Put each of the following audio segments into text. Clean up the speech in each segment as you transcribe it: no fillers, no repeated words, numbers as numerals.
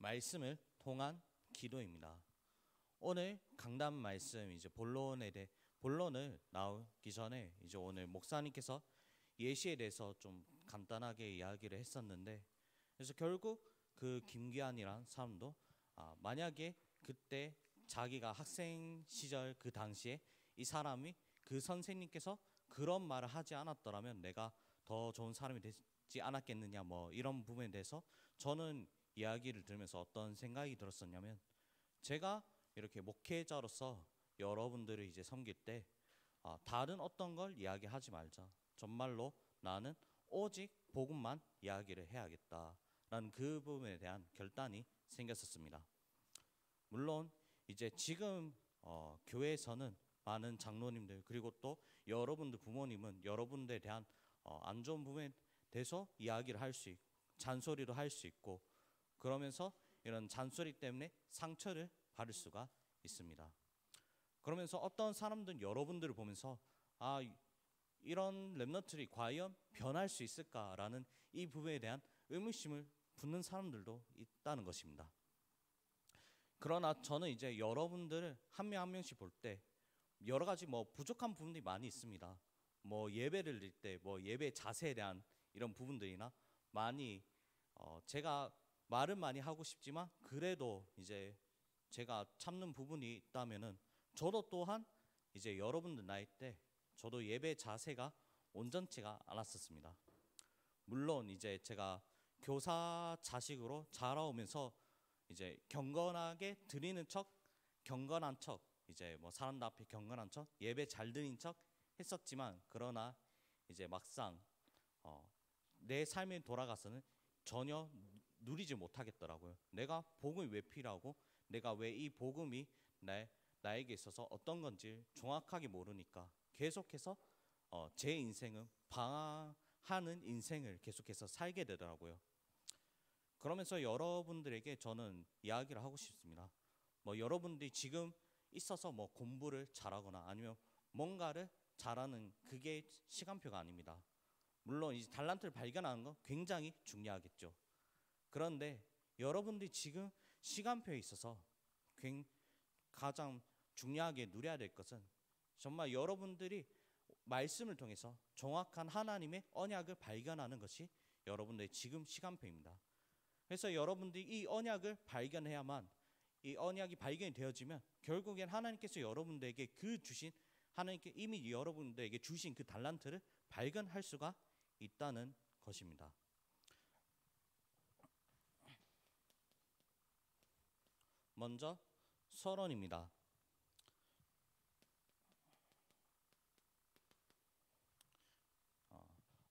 말씀을 통한 기도입니다. 오늘 강단 말씀 이제 본론을 나오기 전에 이제 오늘 목사님께서 예시에 대해서 좀 간단하게 이야기를 했었는데, 그래서 결국 그 김기환이란 사람도 만약에 그때 자기가 학생 시절 그 당시에 이 사람이 그 선생님께서 그런 말을 하지 않았더라면 내가 더 좋은 사람이 되지 않았겠느냐, 뭐 이런 부분에 대해서 저는 이야기를 들으면서 어떤 생각이 들었었냐면, 제가 이렇게 목회자로서 여러분들을 이제 섬길 때 다른 어떤 걸 이야기하지 말자. 정말로 나는 오직 복음만 이야기를 해야겠다라는 그 부분에 대한 결단이 생겼었습니다. 물론 이제 지금 교회에서는 많은 장로님들 그리고 또 여러분들 부모님은 여러분들에 대한 안 좋은 부분에 대해서 이야기를 할 수 있고 잔소리도 할 수 있고, 그러면서 이런 잔소리 때문에 상처를 받을 수가 있습니다. 그러면서 어떤 사람들은 여러분들을 보면서 이런 렘넌트들이 과연 변할 수 있을까라는 이 부분에 대한 의문심을 붙는 사람들도 있다는 것입니다. 그러나 저는 이제 여러분들을 한 명 한 명씩 볼 때 여러 가지 부족한 부분들이 많이 있습니다. 예배를 드릴 때 예배 자세에 대한 이런 부분들이나 많이 제가 말은 많이 하고 싶지만 그래도 이제 제가 참는 부분이 있다면은 저도 또한 이제 여러분들 나이 때 저도 예배 자세가 온전치가 않았었습니다. 물론 이제 제가 교사 자식으로 자라오면서 이제 경건하게 드리는 척, 경건한 척, 이제 사람들 앞에 경건한 척, 예배 잘 드린 척 했었지만, 그러나 이제 막상 내 삶에 돌아가서는 전혀 누리지 못하겠더라고요. 내가 복음이 왜 필요하고 내가 왜 이 복음이 나에게 있어서 어떤 건지 정확하게 모르니까 계속해서 제 인생은 방황하는 인생을 계속해서 살게 되더라고요. 그러면서 여러분들에게 저는 이야기를 하고 싶습니다. 여러분들이 지금 있어서 공부를 잘하거나 아니면 뭔가를 잘하는 그게 시간표가 아닙니다. 물론 이제 달란트를 발견하는 건 굉장히 중요하겠죠. 그런데 여러분들이 지금 시간표에 있어서 가장 중요하게 누려야 될 것은 정말 여러분들이 말씀을 통해서 정확한 하나님의 언약을 발견하는 것이 여러분들의 지금 시간표입니다. 그래서 여러분들이 이 언약을 발견해야만, 이 언약이 발견이 되어지면 결국엔 하나님께서 여러분들에게 하나님께 이미 여러분들에게 주신 그 달란트를 발견할 수가 있다는 것입니다. 먼저 서론입니다.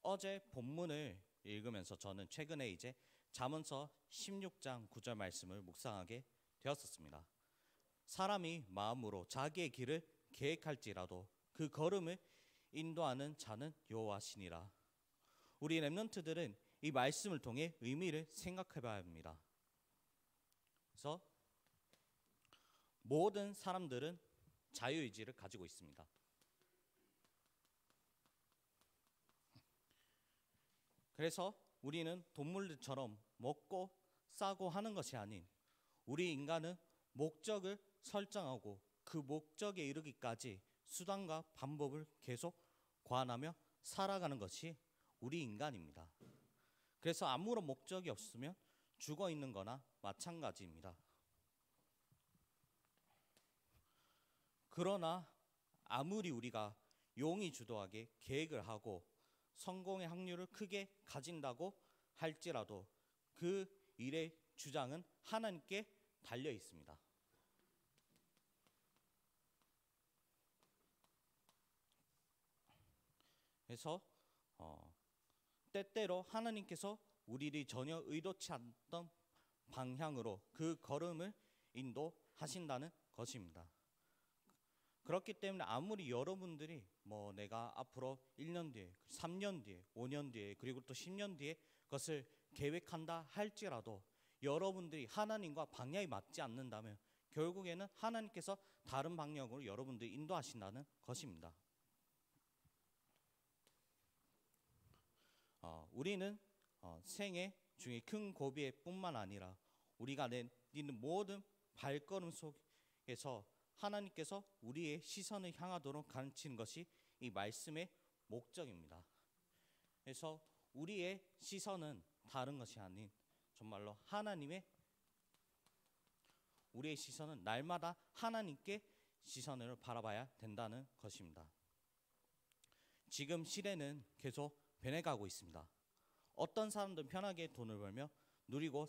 어제 본문을 읽으면서 저는 최근에 이제 잠언서 16장 9절 말씀을 묵상하게 되었었습니다. 사람이 마음으로 자기의 길을 계획할지라도 그 걸음을 인도하는 자는 여호와시니라. 우리 렘넌트들은 이 말씀을 통해 의미를 생각해 봐야 합니다. 그래서 모든 사람들은 자유의지를 가지고 있습니다. 그래서 우리는 동물들처럼 먹고 싸고 하는 것이 아닌, 우리 인간은 목적을 설정하고 그 목적에 이르기까지 수단과 방법을 계속 고안하며 살아가는 것이 우리 인간입니다. 그래서 아무런 목적이 없으면 죽어 있는 거나 마찬가지입니다. 그러나 아무리 우리가 용이 주도하게 계획을 하고 성공의 확률을 크게 가진다고 할지라도 그 일의 주장은 하나님께 달려 있습니다. 그래서 때때로 하나님께서 우리들이 전혀 의도치 않던 방향으로 그 걸음을 인도하신다는 것입니다. 그렇기 때문에 아무리 여러분들이 내가 앞으로 1년 뒤에, 3년 뒤에, 5년 뒤에, 그리고 또 10년 뒤에 그것을 계획한다 할지라도 여러분들이 하나님과 방향이 맞지 않는다면 결국에는 하나님께서 다른 방향으로 여러분들을 인도하신다는 것입니다. 우리는 생애 중에 큰 고비에 뿐만 아니라 우리가 내딛는 모든 발걸음 속에서 하나님께서 우리의 시선을 향하도록 가르치는 것이 이 말씀의 목적입니다. 그래서 우리의 시선은 다른 것이 아닌 정말로 우리의 시선은 날마다 하나님께 시선을 바라봐야 된다는 것입니다. 지금 시대는 계속 변해가고 있습니다. 어떤 사람들은 편하게 돈을 벌며 누리고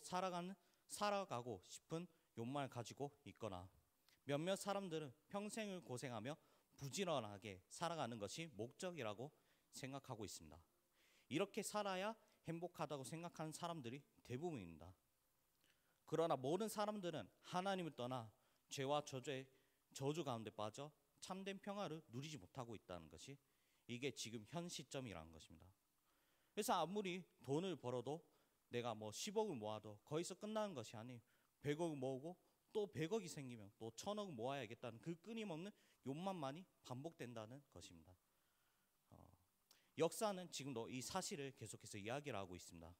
살아가고 싶은 욕망을 가지고 있거나 몇몇 사람들은 평생을 고생하며 부지런하게 살아가는 것이 목적이라고 생각하고 있습니다. 이렇게 살아야 행복하다고 생각하는 사람들이 대부분입니다. 그러나 모든 사람들은 하나님을 떠나 죄와 저주 가운데 빠져 참된 평화를 누리지 못하고 있다는 것이 이게 지금 현 시점이라는 것입니다. 그래서 아무리 돈을 벌어도 내가 10억을 모아도 거기서 끝나는 것이 아닌 100억을 모으고 또 100억이 생기면 또 1000억을 모아야겠다는 그 끊임없는 욕망만이 반복된다는 것입니다. 역사는 지금도 이 사실을 계속해서 이야기를 하고 있습니다.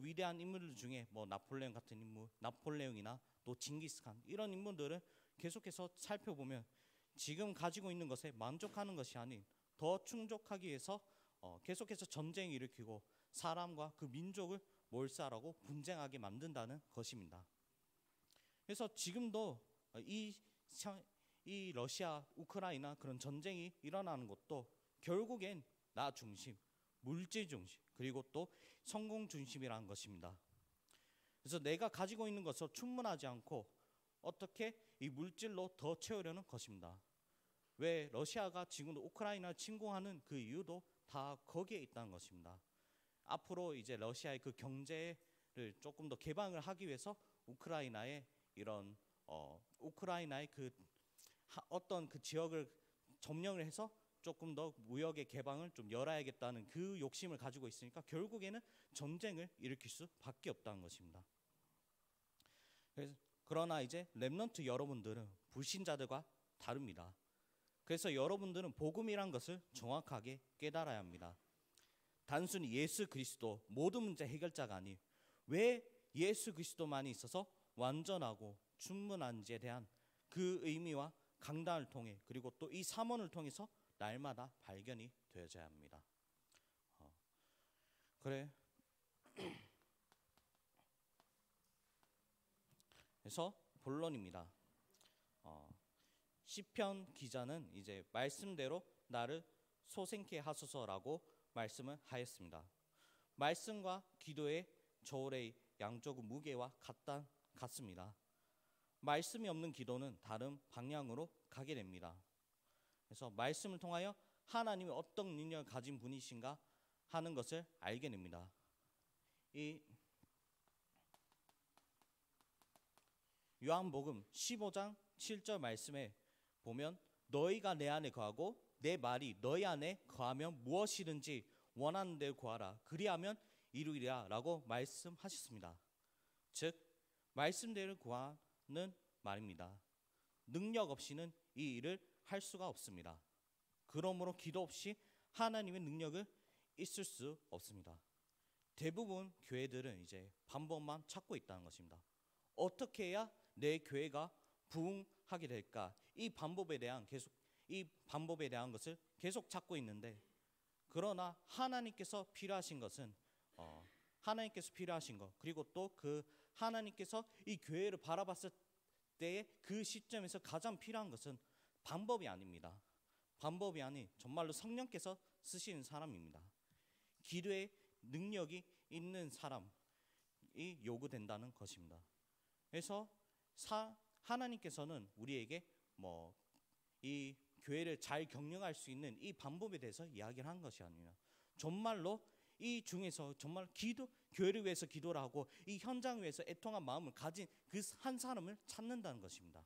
위대한 인물들 중에 나폴레옹 같은 인물, 나폴레옹이나 또 징기스칸 이런 인물들을 계속해서 살펴보면 지금 가지고 있는 것에 만족하는 것이 아닌 더 충족하기 위해서 계속해서 전쟁을 일으키고 사람과 그 민족을 몰살하고 분쟁하게 만든다는 것입니다. 그래서 지금도 이 러시아, 우크라이나 그런 전쟁이 일어나는 것도 결국엔 나 중심, 물질 중심, 그리고 또 성공 중심이라는 것입니다. 그래서 내가 가지고 있는 것으로 충분하지 않고 어떻게 이 물질로 더 채우려는 것입니다. 왜 러시아가 지금도 우크라이나를 침공하는 그 이유도 다 거기에 있다는 것입니다. 앞으로 이제 러시아의 그 경제를 조금 더 개방을 하기 위해서 우크라이나의 어떤 그 지역을 점령을 해서 조금 더 무역의 개방을 좀 열어야겠다는 그 욕심을 가지고 있으니까 결국에는 전쟁을 일으킬 수밖에 없다는 것입니다. 그러나 이제 렘넌트 여러분들은 불신자들과 다릅니다. 그래서 여러분들은 복음이란 것을 정확하게 깨달아야 합니다. 단순히 예수 그리스도 모든 문제 해결자가 아닌 왜 예수 그리스도만이 있어서 완전하고 충분한지에 대한 그 의미와 강단을 통해 그리고 또 이 삼원을 통해서 날마다 발견이 되어져야 합니다. 그래서 본론입니다. 시편 기자는 이제 말씀대로 나를 소생케 하소서라고 말씀을 하였습니다. 말씀과 기도의 저울의 양쪽의 무게와 같습니다. 말씀이 없는 기도는 다른 방향으로 가게 됩니다. 그래서 말씀을 통하여 하나님이 어떤 능력을 가진 분이신가 하는 것을 알게 됩니다. 이 요한복음 15장 7절 말씀에 보면 너희가 내 안에 거하고 내 말이 너희 안에 거하면 무엇이든지 원하는 대로 구하라 그리하면 이루리라 라고 말씀하셨습니다. 즉 말씀대로 구하는 말입니다. 능력 없이는 이 일을 할 수가 없습니다. 그러므로 기도 없이 하나님의 능력을 있을 수 없습니다. 대부분 교회들은 이제 방법만 찾고 있다는 것입니다. 어떻게 해야 내 교회가 부흥하게 될까? 이 방법에 대한 것을 계속 찾고 있는데, 그러나 하나님께서 필요하신 것은 그리고 또 그 하나님께서 이 교회를 바라봤을 때의 그 시점에서 가장 필요한 것은 방법이 아닙니다. 방법이 아닌 정말로 성령께서 쓰시는 사람입니다. 기도의 능력이 있는 사람이 요구된다는 것입니다. 그래서 하나님께서는 우리에게 이 교회를 잘 경영할 수 있는 이 방법에 대해서 이야기를 한 것이 아니라 정말로 이 중에서 정말 교회를 위해서 기도를 하고 이 현장을 위해서 애통한 마음을 가진 그 한 사람을 찾는다는 것입니다.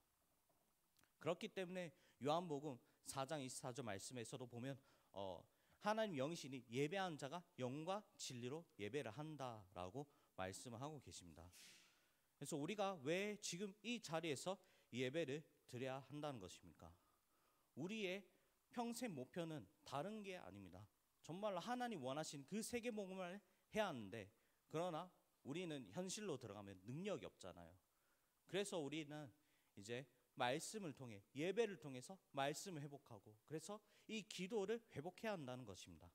그렇기 때문에 요한복음 4장 24절 말씀에서도 보면 하나님 영이시니 예배하는 자가 영과 진리로 예배를 한다라고 말씀을 하고 계십니다. 그래서 우리가 왜 지금 이 자리에서 예배를 드려야 한다는 것입니까? 우리의 평생 목표는 다른 게 아닙니다. 정말로 하나님 원하신 그 세계복음을 해야 하는데, 그러나 우리는 현실로 들어가면 능력이 없잖아요. 그래서 우리는 이제 말씀을 통해, 예배를 통해서 말씀을 회복하고, 그래서 이 기도를 회복해야 한다는 것입니다.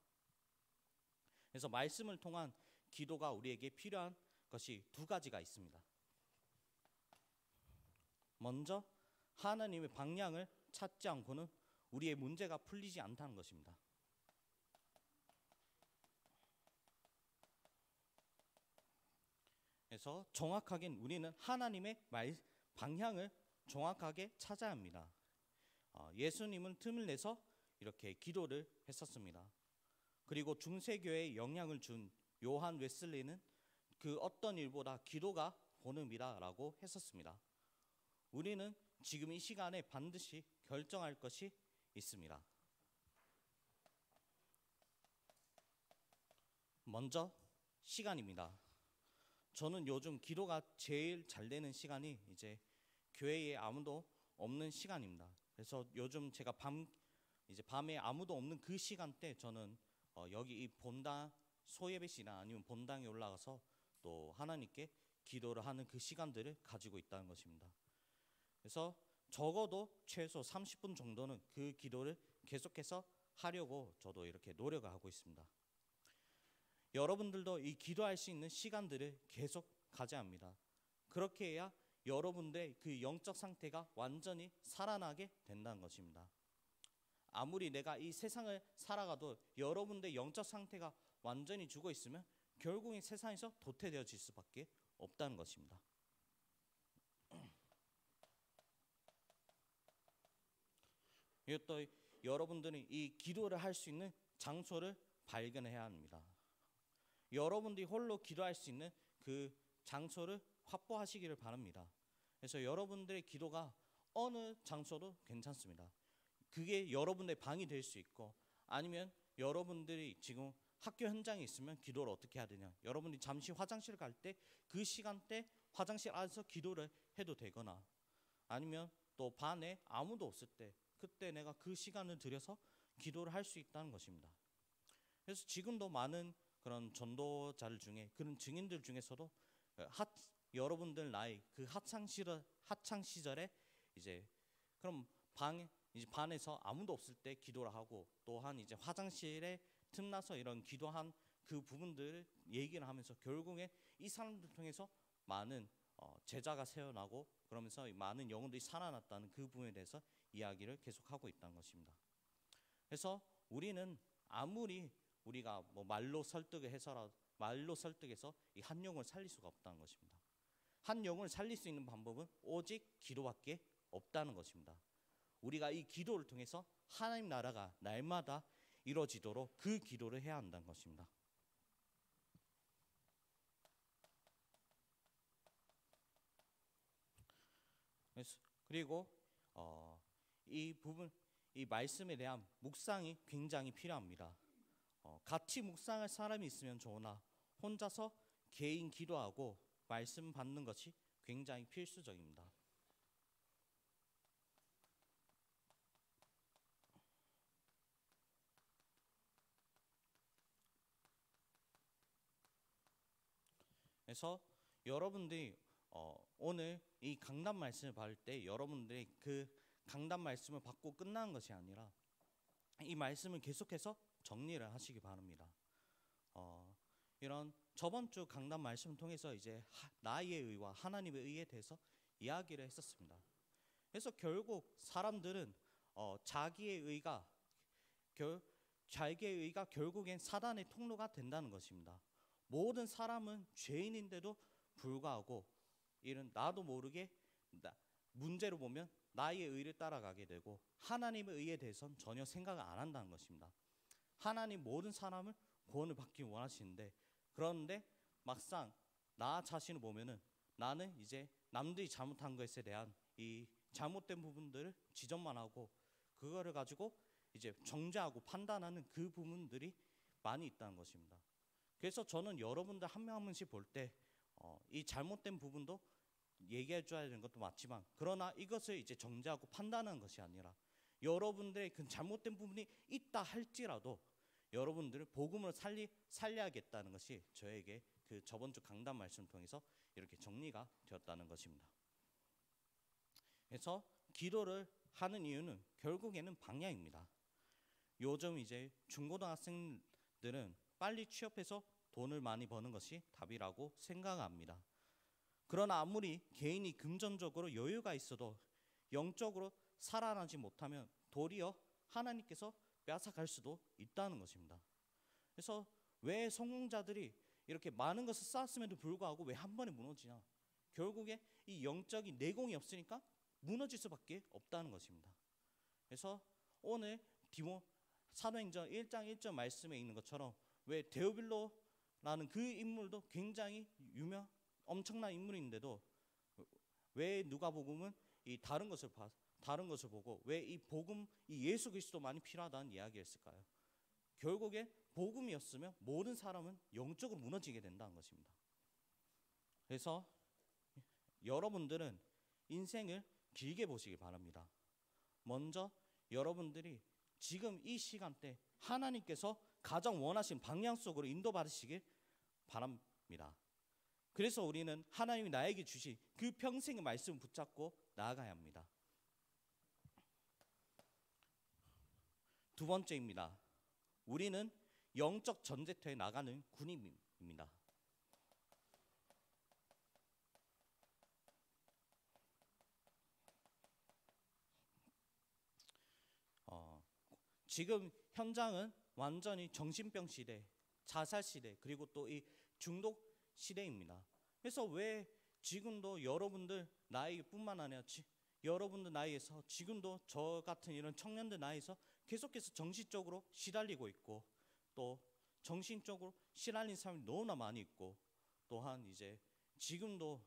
그래서 말씀을 통한 기도가 우리에게 필요한 것이 두 가지가 있습니다. 먼저 하나님의 방향을 찾지 않고는 우리의 문제가 풀리지 않다는 것입니다. 그래서 정확하게 우리는 하나님의 방향을 정확하게 찾아야 합니다. 예수님은 틈을 내서 이렇게 기도를 했었습니다. 그리고 중세교회에 영향을 준 요한 웨슬리는 그 어떤 일보다 기도가 본음이라고 했었습니다. 우리는 지금 이 시간에 반드시 결정할 것이 있습니다. 먼저 시간입니다. 저는 요즘 기도가 제일 잘 되는 시간이 이제 교회에 아무도 없는 시간입니다. 그래서 요즘 제가 밤에 아무도 없는 그 시간대 저는 여기 이 본당 소예배시나 아니면 본당에 올라가서 또 하나님께 기도를 하는 그 시간들을 가지고 있다는 것입니다. 그래서 적어도 최소 30분 정도는 그 기도를 계속해서 하려고 저도 이렇게 노력을 하고 있습니다. 여러분들도 이 기도할 수 있는 시간들을 계속 가져야 합니다. 그렇게 해야 여러분들의 그 영적 상태가 완전히 살아나게 된다는 것입니다. 아무리 내가 이 세상을 살아가도 여러분들의 영적 상태가 완전히 죽어 있으면 결국엔 세상에서 도태되어질 수밖에 없다는 것입니다. 또 여러분들이 이 기도를 할 수 있는 장소를 발견해야 합니다. 여러분들이 홀로 기도할 수 있는 그 장소를 확보하시기를 바랍니다. 그래서 여러분들의 기도가 어느 장소도 괜찮습니다. 그게 여러분의 방이 될 수 있고, 아니면 여러분들이 지금 학교 현장에 있으면 기도를 어떻게 해야 되냐, 여러분들이 잠시 화장실 갈 때 그 시간대 화장실 안에서 기도를 해도 되거나, 아니면 또 반에 아무도 없을 때 그때 내가 그 시간을 들여서 기도를 할 수 있다는 것입니다. 그래서 지금도 많은 그런 전도자들 중에, 그런 증인들 중에서도 여러분들 나이 그 학창 시절에 이제 그럼 이제 반에서 아무도 없을 때 기도를 하고, 또한 이제 화장실에 틈나서 이런 기도한 그 부분들을 얘기를 하면서 결국에 이 사람들 통해서 많은 제자가 세어나고, 그러면서 많은 영혼들이 살아났다는 그 부분에 대해서 이야기를 계속하고 있다는 것입니다. 그래서 우리는 아무리 우리가 뭐 말로 설득해서 이 한 영혼을 살릴 수가 없다는 것입니다. 한 영혼을 살릴 수 있는 방법은 오직 기도밖에 없다는 것입니다. 우리가 이 기도를 통해서 하나님 나라가 날마다 이루어지도록 그 기도를 해야 한다는 것입니다. 그리고 이 말씀에 대한 묵상이 굉장히 필요합니다. 같이 묵상할 사람이 있으면 좋으나 혼자서 개인 기도하고 말씀 받는 것이 굉장히 필수적입니다. 그래서 여러분들이 오늘 이 강단 말씀을 받을 때 여러분들이 그 강단 말씀을 받고 끝나는 것이 아니라 이 말씀을 계속해서 정리를 하시기 바랍니다. 이런 저번 주 강단 말씀을 통해서 이제 나의 의와 하나님의 의에 대해서 이야기를 했었습니다. 그래서 결국 사람들은 자기의 의가 결국엔 사단의 통로가 된다는 것입니다. 모든 사람은 죄인인데도 불구하고 이런 나도 모르게 문제로 보면 나의 의를 따라가게 되고 하나님의 의에 대해서는 전혀 생각을 안 한다는 것입니다. 하나님 모든 사람을 구원을 받기 원하시는데, 그런데 막상 나 자신을 보면은 나는 이제 남들이 잘못한 것에 대한 이 잘못된 부분들을 지적만 하고 그거를 가지고 이제 정죄하고 판단하는 그 부분들이 많이 있다는 것입니다. 그래서 저는 여러분들 한 명 한 명씩 볼 때 이 잘못된 부분도 얘기해 줘야 되는 것도 맞지만, 그러나 이것을 이제 정죄하고 판단하는 것이 아니라 여러분들의 그 잘못된 부분이 있다 할지라도 여러분들을 복음으로 살려야겠다는 것이 저에게 그 저번 주 강단 말씀 통해서 이렇게 정리가 되었다는 것입니다. 그래서 기도를 하는 이유는 결국에는 방향입니다. 요즘 이제 중고등학생들은 빨리 취업해서 돈을 많이 버는 것이 답이라고 생각합니다. 그러나 아무리 개인이 금전적으로 여유가 있어도 영적으로 살아나지 못하면 도리어 하나님께서 빼앗아갈 수도 있다는 것입니다. 그래서 왜 성공자들이 이렇게 많은 것을 쌓았음에도 불구하고 왜 한 번에 무너지냐? 결국에 이 영적인 내공이 없으니까 무너질 수밖에 없다는 것입니다. 그래서 오늘 사도행전 1장 1절 말씀에 있는 것처럼 왜 데오빌로라는 그 인물도 굉장히 엄청난 인물인데도 왜 누가복음은 이 다른 것을 보고 왜 이 복음, 이 예수 그리스도만이 필요하다는 이야기를 했을까요? 결국에 복음이었으면 모든 사람은 영적으로 무너지게 된다는 것입니다. 그래서 여러분들은 인생을 길게 보시기 바랍니다. 먼저 여러분들이 지금 이 시간대 하나님께서 가장 원하신 방향 속으로 인도받으시길 바랍니다. 그래서 우리는 하나님이 나에게 주신 그 평생의 말씀을 붙잡고 나아가야 합니다. 두 번째입니다. 우리는 영적 전쟁터에 나가는 군인입니다. 지금 현장은 완전히 정신병 시대, 자살 시대, 그리고 또 이 중독 시대입니다. 그래서 왜 지금도 여러분들 나이뿐만 아니라 여러분들 나이에서 지금도 저 같은 이런 청년들 나이에서 계속해서 정신적으로 시달리고 있고 또 정신적으로 시달린 사람이 너무나 많이 있고 또한 이제 지금도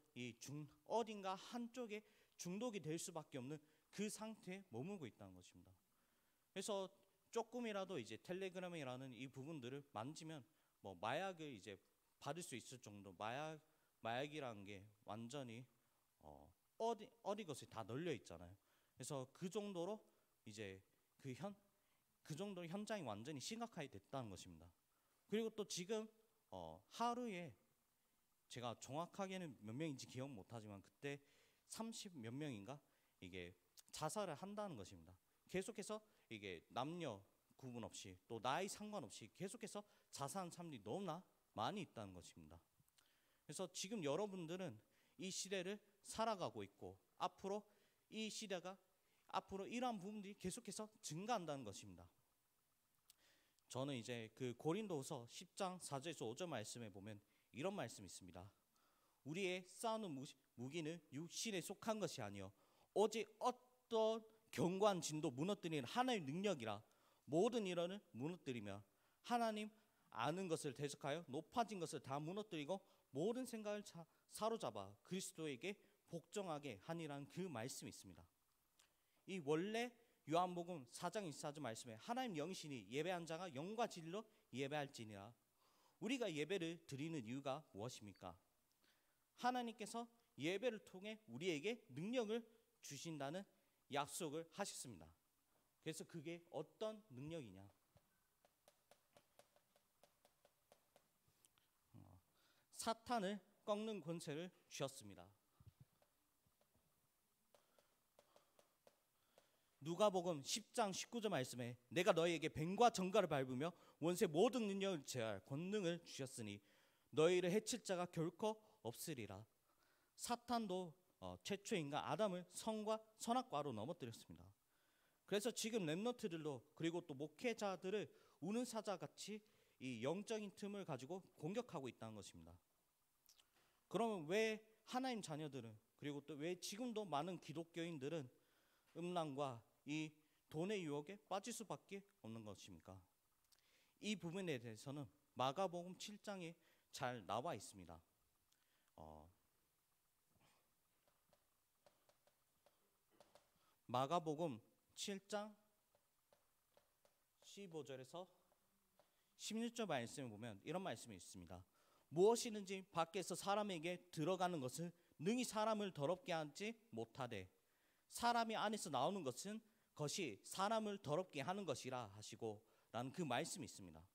어딘가 한쪽에 중독이 될 수밖에 없는 그 상태에 머물고 있다는 것입니다. 그래서 조금이라도 이제 텔레그램이라는 이 부분들을 만지면 뭐 마약을 이제 받을 수 있을 정도 마약이라는 게 완전히 어디 것이 다 널려 있잖아요. 그래서 그 정도로 이제 그 정도로 현장이 완전히 심각하게 됐다는 것입니다. 그리고 또 지금 하루에 제가 정확하게는 몇 명인지 기억 못하지만 그때 30 몇 명인가 이게 자살을 한다는 것입니다. 계속해서 이게 남녀 구분 없이 또 나이 상관없이 계속해서 자살하는 사람들이 너무나 많이 있다는 것입니다. 그래서 지금 여러분들은 이 시대를 살아가고 있고 앞으로 이 시대가 앞으로 이러한 부분들이 계속해서 증가한다는 것입니다. 저는 이제 그 고린도후서 10장 4절에서 5절 말씀에 보면 이런 말씀이 있습니다. 우리의 싸우는 무기는 육신에 속한 것이 아니요 오직 어떤 견고한 진도 무너뜨리는 하나님의 능력이라 모든 일원을 무너뜨리며 하나님 아는 것을 대적하여 높아진 것을 다 무너뜨리고 모든 생각을 사로잡아 그리스도에게 복종하게 하니라는 그 말씀이 있습니다. 이 원래 요한복음 4장 24절 말씀에 하나님 영이시니 예배한 자가 영과 진리로 예배할지니라. 우리가 예배를 드리는 이유가 무엇입니까? 하나님께서 예배를 통해 우리에게 능력을 주신다는 약속을 하셨습니다. 그래서 그게 어떤 능력이냐? 사탄을 꺾는 권세를 주셨습니다. 누가복음 10장 19절 말씀에 내가 너희에게 뱀과 정갈을 밟으며 원수의 모든 능력을 제할 권능을 주셨으니 너희를 해칠 자가 결코 없으리라. 사탄도 최초 인간 아담을 선악과로 넘어뜨렸습니다. 그래서 지금 렘넌트들도 그리고 또 목회자들을 우는 사자같이 이 영적인 틈을 가지고 공격하고 있다는 것입니다. 그러면 왜 하나님 자녀들은 그리고 또 왜 지금도 많은 기독교인들은 음란과 이 돈의 유혹에 빠질 수밖에 없는 것입니까? 이 부분에 대해서는 마가복음 7장에 잘 나와 있습니다. 마가복음 7장 15절에서 16절 말씀을 보면 이런 말씀이 있습니다. 무엇이든지 밖에서 사람에게 들어가는 것은 능히 사람을 더럽게 하지 못하되 사람이 안에서 나오는 것이 사람을 더럽게 하는 것이라 하시고 라는 그 말씀이 있습니다.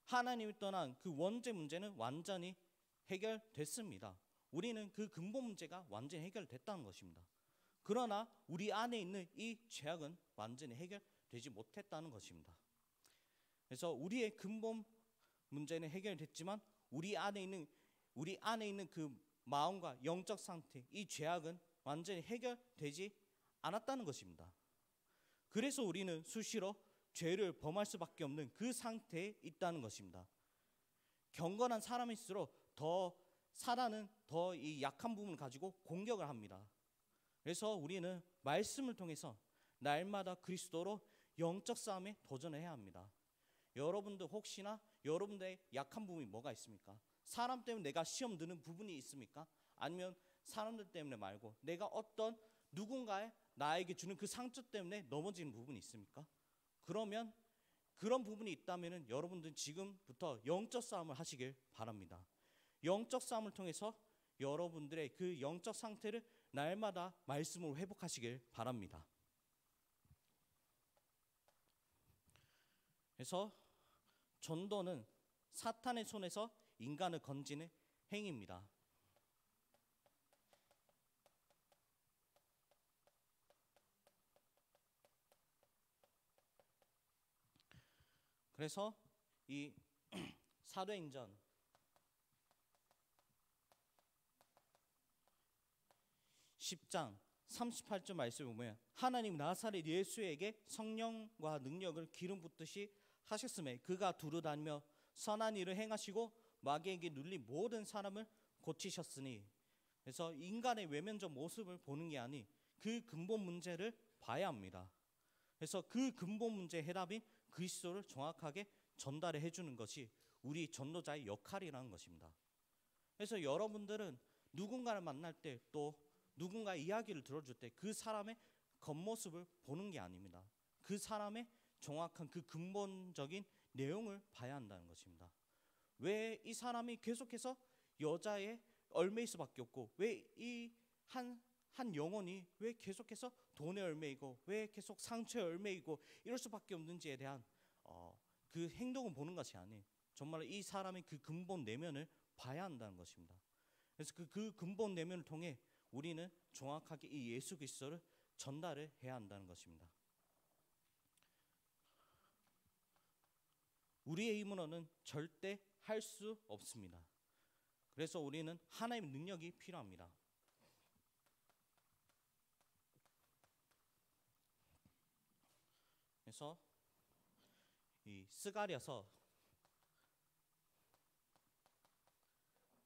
하나님이 떠난 그 원죄 문제는 완전히 해결됐습니다. 우리는 그 근본 문제가 완전히 해결됐다는 것입니다. 그러나 우리 안에 있는 이 죄악은 완전히 해결되지 못했다는 것입니다. 그래서 우리의 근본 문제는 해결됐지만 우리 안에 있는 그 마음과 영적 상태, 이 죄악은 완전히 해결되지 않았다는 것입니다. 그래서 우리는 수시로 죄를 범할 수밖에 없는 그 상태에 있다는 것입니다. 경건한 사람일수록 더 사단은 더 이 약한 부분을 가지고 공격을 합니다. 그래서 우리는 말씀을 통해서 날마다 그리스도로 영적 싸움에 도전해야 합니다. 여러분들 혹시나 여러분들의 약한 부분이 뭐가 있습니까? 사람 때문에 내가 시험 드는 부분이 있습니까? 아니면 사람들 때문에 말고 내가 어떤 누군가의 나에게 주는 그 상처 때문에 넘어지는 부분이 있습니까? 그러면 그런 부분이 있다면 여러분들은 지금부터 영적 싸움을 하시길 바랍니다. 영적 싸움을 통해서 여러분들의 그 영적 상태를 날마다 말씀으로 회복하시길 바랍니다. 그래서 전도는 사탄의 손에서 인간을 건지는 행위입니다. 그래서 이 사도행전 10장 38절 말씀을 보면 하나님 나사렛 예수에게 성령과 능력을 기름 붓듯이 하셨음에 그가 두루다니며 선한 일을 행하시고 마귀에게 눌린 모든 사람을 고치셨으니, 그래서 인간의 외면적 모습을 보는 게 아닌 그 근본 문제를 봐야 합니다. 그래서 그 근본 문제의 해답인 그리스도를 정확하게 전달해 주는 것이 우리 전도자의 역할이라는 것입니다. 그래서 여러분들은 누군가를 만날 때 또 누군가의 이야기를 들어줄 때 그 사람의 겉모습을 보는 게 아닙니다. 그 사람의 정확한 그 근본적인 내용을 봐야 한다는 것입니다. 왜 이 사람이 계속해서 여자의 얼매일 수밖에 없고, 왜 이 한 영혼이 왜 계속해서 돈에 얼매이고 왜 계속 상처에 얼매이고 이럴 수밖에 없는지에 대한 그 행동을 보는 것이 아닌 정말 이 사람의 그 근본 내면을 봐야 한다는 것입니다. 그래서 그 근본 내면을 통해 우리는 정확하게 이 예수 그리스도를 전달을 해야 한다는 것입니다. 우리의 힘으로는 절대 할 수 없습니다. 그래서 우리는 하나님의 능력이 필요합니다. 그래서 이 스가랴서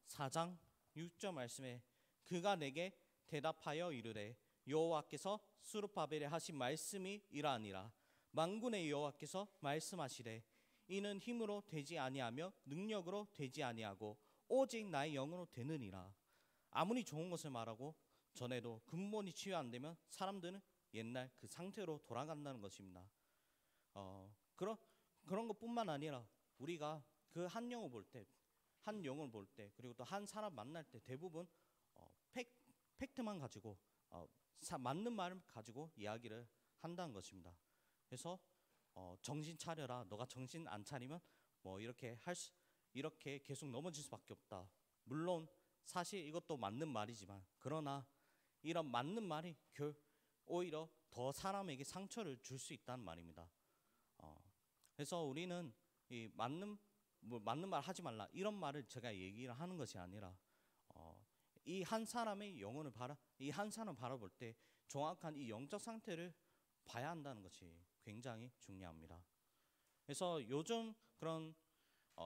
4장 6절 말씀에 그가 내게 대답하여 이르되 여호와께서 스룹바벨에 하신 말씀이 이러하니라. 만군의 여호와께서 말씀하시되 이는 힘으로 되지 아니하며 능력으로 되지 아니하고 오직 나의 영으로 되느니라. 아무리 좋은 것을 말하고 전에도 근본이 치유 안 되면 사람들은 옛날 그 상태로 돌아간다는 것입니다. 그런 것뿐만 아니라 우리가 그 한 영을 볼 때, 그리고 또 한 사람 만날 때 대부분 팩트만 가지고 맞는 말을 가지고 이야기를 한다는 것입니다. 그래서 정신 차려라. 너가 정신 안 차리면 뭐 이렇게 계속 넘어질 수밖에 없다. 물론 사실 이것도 맞는 말이지만, 그러나 이런 맞는 말이 오히려 더 사람에게 상처를 줄 수 있다는 말입니다. 그래서 우리는 이 맞는 말 하지 말라 이런 말을 제가 얘기를 하는 것이 아니라 이 한 사람의 영혼을 이 한 사람 바라볼 때 정확한 이 영적 상태를 봐야 한다는 것이 굉장히 중요합니다. 그래서 요즘 그런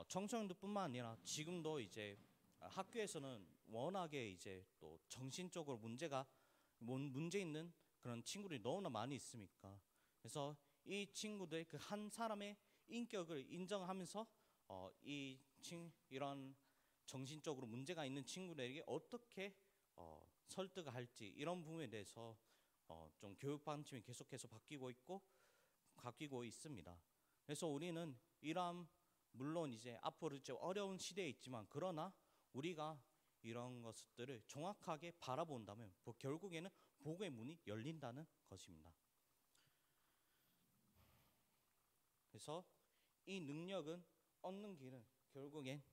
청소년들뿐만 아니라 지금도 이제 학교에서는 워낙에 이제 또 정신적으로 문제 있는 그런 친구들이 너무나 많이 있으니까, 그래서 이 친구들 그 한 사람의 인격을 인정하면서 이런 정신적으로 문제가 있는 친구들에게 어떻게 설득을 할지, 이런 부분에 대해서 좀 교육 방침이 계속해서 바뀌고 있습니다. 그래서 우리는 물론 이제 앞으로 좀 어려운 시대에 있지만, 그러나 우리가 이런 것들을 정확하게 바라본다면 결국에는 복의 문이 열린다는 것입니다. 그래서 이 능력은 얻는 길은 결국엔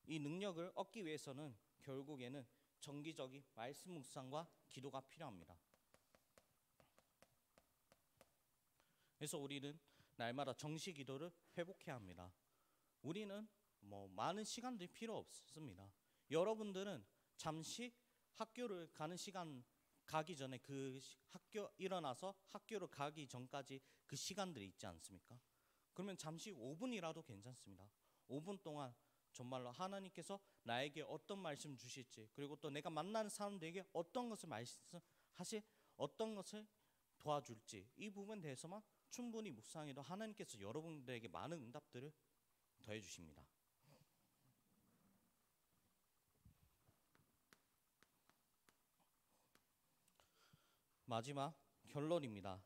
이 능력을 얻기 위해서는 결국에는 정기적인 말씀 묵상과 기도가 필요합니다. 그래서 우리는 날마다 정시 기도를 회복해야 합니다. 우리는 많은 시간들이 필요 없습니다. 여러분들은 잠시 학교를 가는 시간 가기 전에 그 학교 일어나서 학교를 가기 전까지 그 시간들이 있지 않습니까? 그러면 잠시 5분이라도 괜찮습니다. 5분 동안 정말로 하나님께서 나에게 어떤 말씀 주실지, 그리고 또 내가 만나는 사람들에게 어떤 것을 말씀하실, 어떤 것을 도와줄지, 이 부분에 대해서만 충분히 묵상해도 하나님께서 여러분들에게 많은 응답들을 더해 주십니다. 마지막 결론입니다.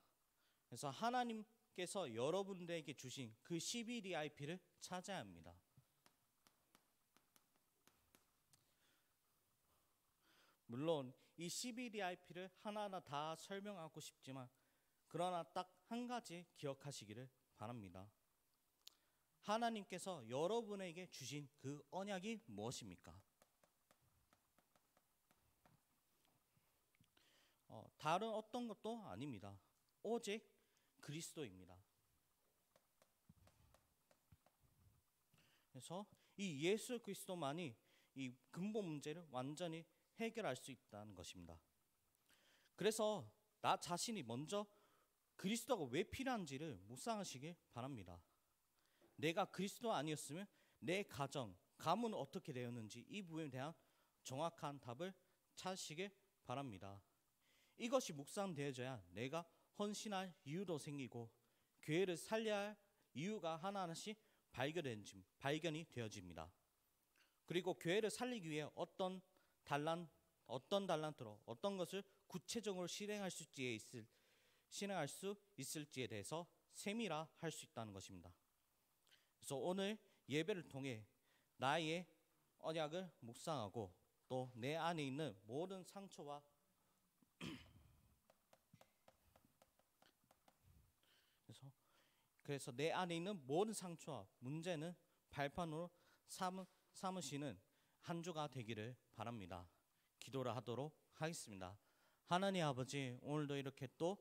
그래서 하나님께서 여러분들에게 주신 그 CBDIP를 찾아야 합니다. 물론 이 CBDIP를 하나하나 다 설명하고 싶지만, 그러나 딱 한 가지 기억하시기를 바랍니다. 하나님께서 여러분에게 주신 그 언약이 무엇입니까? 다른 어떤 것도 아닙니다. 오직 그리스도입니다. 그래서 이 예수 그리스도만이 이 근본 문제를 완전히 해결할 수 있다는 것입니다. 그래서 나 자신이 먼저 그리스도가 왜 필요한지를 묵상하시길 바랍니다. 내가 그리스도 아니었으면 내 가정, 가문은 어떻게 되었는지 이 부분에 대한 정확한 답을 찾으시길 바랍니다. 이것이 묵상되어져야 내가 헌신할 이유도 생기고 교회를 살려야 할 이유가 하나하나씩 발견이 되어집니다. 그리고 교회를 살리기 위해 어떤 달란트로 어떤 것을 구체적으로 실행할 수 있을지에 대해서 세밀화할 수 있다는 것입니다. 그래서 오늘 예배를 통해 나의 언약을 묵상하고 또 내 안에 있는 모든 상처와 그래서 내 안에 있는 모든 상처와 문제는 발판으로 삼으시는 한 주가 되기를 바랍니다. 기도를 하도록 하겠습니다. 하나님 아버지, 오늘도 이렇게 또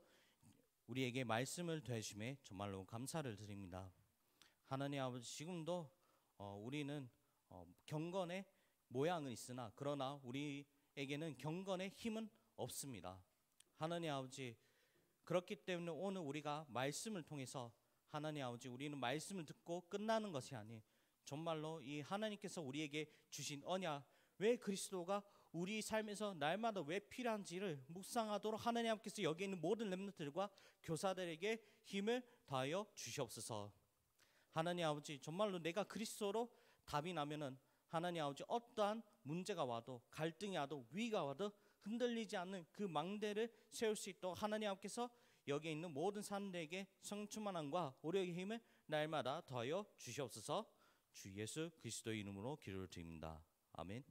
우리에게 말씀을 더해주심에 정말로 감사를 드립니다. 하나님 아버지, 지금도 우리는 경건의 모양은 있으나 그러나 우리에게는 경건의 힘은 없습니다. 하나님 아버지, 그렇기 때문에 오늘 우리가 말씀을 통해서 하나님 아버지, 우리는 말씀을 듣고 끝나는 것이 아닌 정말로 이 하나님께서 우리에게 주신 언약, 왜 그리스도가 우리 삶에서 날마다 왜 필요한지를 묵상하도록 하나님 아버지께서 여기 있는 모든 렘넌트들과 교사들에게 힘을 다하여 주시옵소서. 하나님 아버지, 정말로 내가 그리스도로 답이 나면은 하나님 아버지, 어떠한 문제가 와도 갈등이 와도 위기가 와도 흔들리지 않는 그 망대를 세울 수 있도록 하나님 아버지께서 여기에 있는 모든 사람들에게 성충만함과 오력의 힘을 날마다 더하여 주시옵소서. 주 예수 그리스도의 이름으로 기도를 드립니다. 아멘.